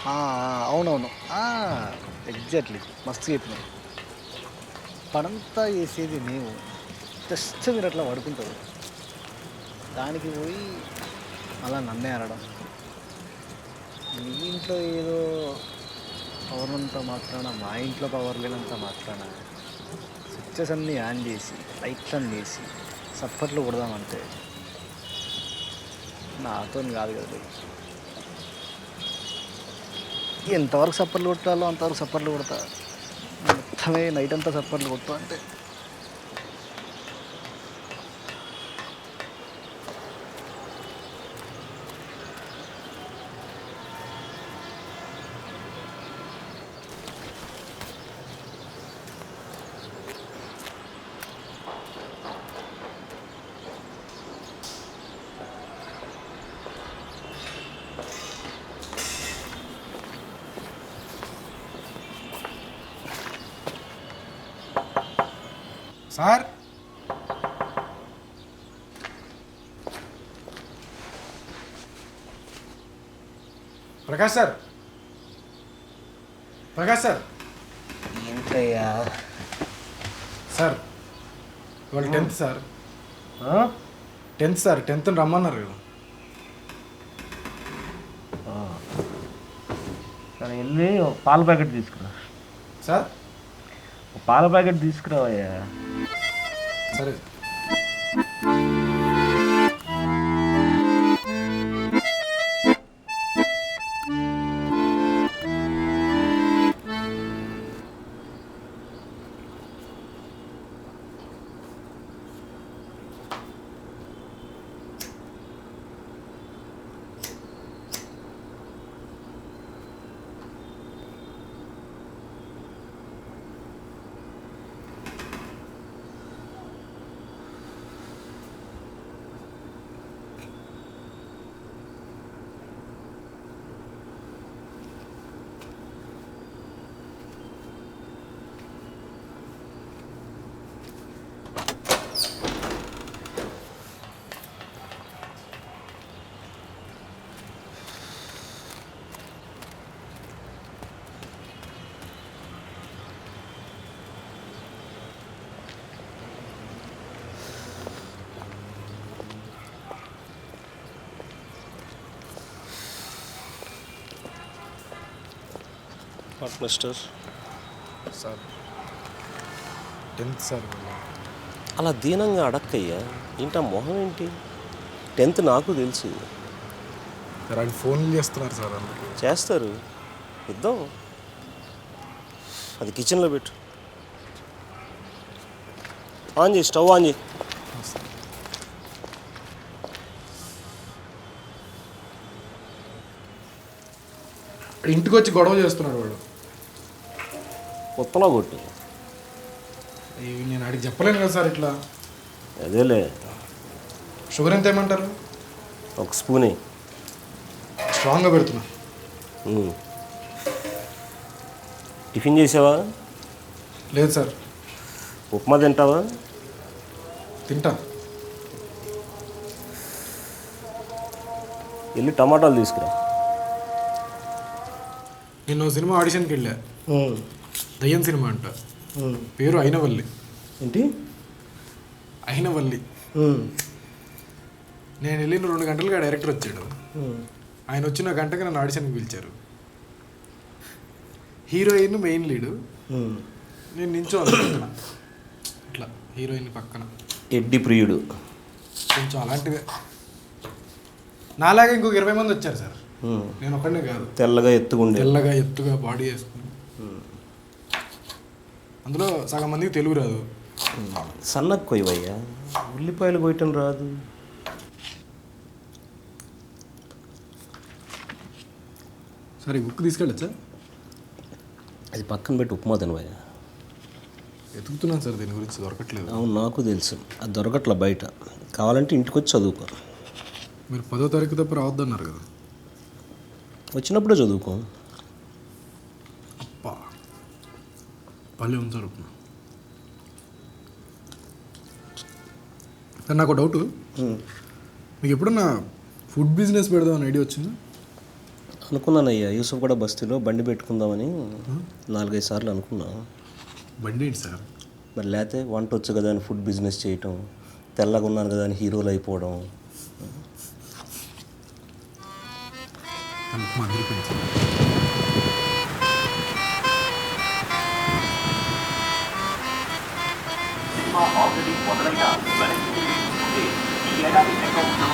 అవునవును. ఎగ్జాక్ట్లీ మస్తు చెప్పినావు. పనంతా చేసేది మేము, జస్ట్ మీరు అట్లా పడుకుంటారు, దానికి పోయి అలా నన్నే అనడం. మీ ఇంట్లో ఏదో పవర్ ఉన్నంత మాత్రాన మా ఇంట్లో పవర్ లేనంత మాత్రాన స్విచ్చెస్ అన్నీ ఆన్ చేసి లైట్లను వేసి సప్పట్లు కొడదామంటే నాతో కాదు కదా భయ్. ఎంతవరకు సప్పట్లు కొట్టాలో అంతవరకు సప్పట్లు కొడతా, మొత్తమే నైట్ అంతా సప్పట్లు కొడతా అంటే sir Prakash sir Prakash sir ఏంటయ్యా. సార్ ఇవాళ 10th sir 10th sir 10th రమ్మన్నారు కదా. సరే వెళ్ళి ఒక పాల ప్యాకెట్ తీసుకురా. సార్ ఒక పాల ప్యాకెట్ తీసుకురావయ్యా. సరే బ్లాక్బస్టర్ సార్ 10th సార్ అలా దీనంగా అడక్కయ్యా. ఏంటి ఆ మొహం ఏంటి? 10th నాకు తెలుసు. సార్ ఆయన ఫోన్లు చేస్తున్నారు సార్, అందుకే. చేస్తారు, ఇద్దాం. అది కిచెన్లో పెట్టు. ఆన్ చేయి, స్టవ్ ఆన్ చేయి. ఇంటికి వచ్చి గొడవ చేస్తున్నాడు వాడు. కొత్తలో కొట్టు. నేను అడిగి చెప్పలేను కదా సార్ ఇట్లా. అదేలే. షుగర్ ఎంత ఏమంటారు? ఒక స్పూనే. స్ట్రాంగ్గా పెడుతున్నా. టిఫిన్ చేసావా? లేదు సార్. ఉప్మా తింటావా? తింటా. వెళ్ళి టమాటాలు తీసుకురా. నిన్న సినిమా ఆడిషన్కి వెళ్ళా. దయ్యం సినిమా అంట. పేరు అయినవల్లి. ఏంటి అయినవల్లి? నేను వెళ్ళిన 2 గంటలుగా డైరెక్టర్ వచ్చాడు. ఆయన వచ్చిన గంటకి నన్ను ఆడిషన్కి పిలిచారు. హీరోయిన్ మెయిన్ లీడు, నేను నించో అనుకుంటున్నా ఇట్లా హీరోయిన్ పక్కన. ఎడ్డి ప్రియుడు కొంచెం అలాంటివే. నాలాగా ఇంకొక 20 మంది వచ్చారు సార్. నేను ఒక్కడనే కాదు. తెల్లగా ఎత్తుగా బాడీ వేసుకుని. అందులో సగం మందికి తెలుగు రాదు. సన్నకు కొయ్యవయ్యా, ఉల్లిపాయలు కొయ్యటం రాదు. సరే బుక్ తీసుకెళ్ళచ్చా? అది పక్కన పెట్టి ఉప్మా తినవయ్యా. వెతుకుతున్నాను సార్, దీని గురించి దొరకట్లేదు. అవును, నాకు తెలుసు. అది దొరకట్లా బయట. కావాలంటే ఇంటికి వచ్చి చదువుకో. మీరు 10వ తారీఖు తప్ప రావద్దన్నారు కదా. వచ్చినప్పుడే చదువుకో. అప్పా పల్లె ఉంది సార్. సార్ నాకు డౌట్, మీకు ఎప్పుడన్నా ఫుడ్ బిజినెస్ పెడదామని ఐడియా వచ్చిందా? అనుకున్నానయ్యా యూసుఫ్ కూడా బస్తీలో బండి పెట్టుకుందామని 4-5 సార్లు అనుకున్నా. బండి ఏంటి సార్? మరి లేకపోతే వంట వచ్చు కదా అని ఫుడ్ బిజినెస్ చేయటం, తెల్లగా ఉన్నాను కదా అని హీరోలు అయిపోవడం. తనకు అదిరిపోయింది సార్. సినిమా ఆల్రెడీ మొదలైన వెనక్కి తీసుకుంటే ఈ ఏడాది ఎకౌంట్లో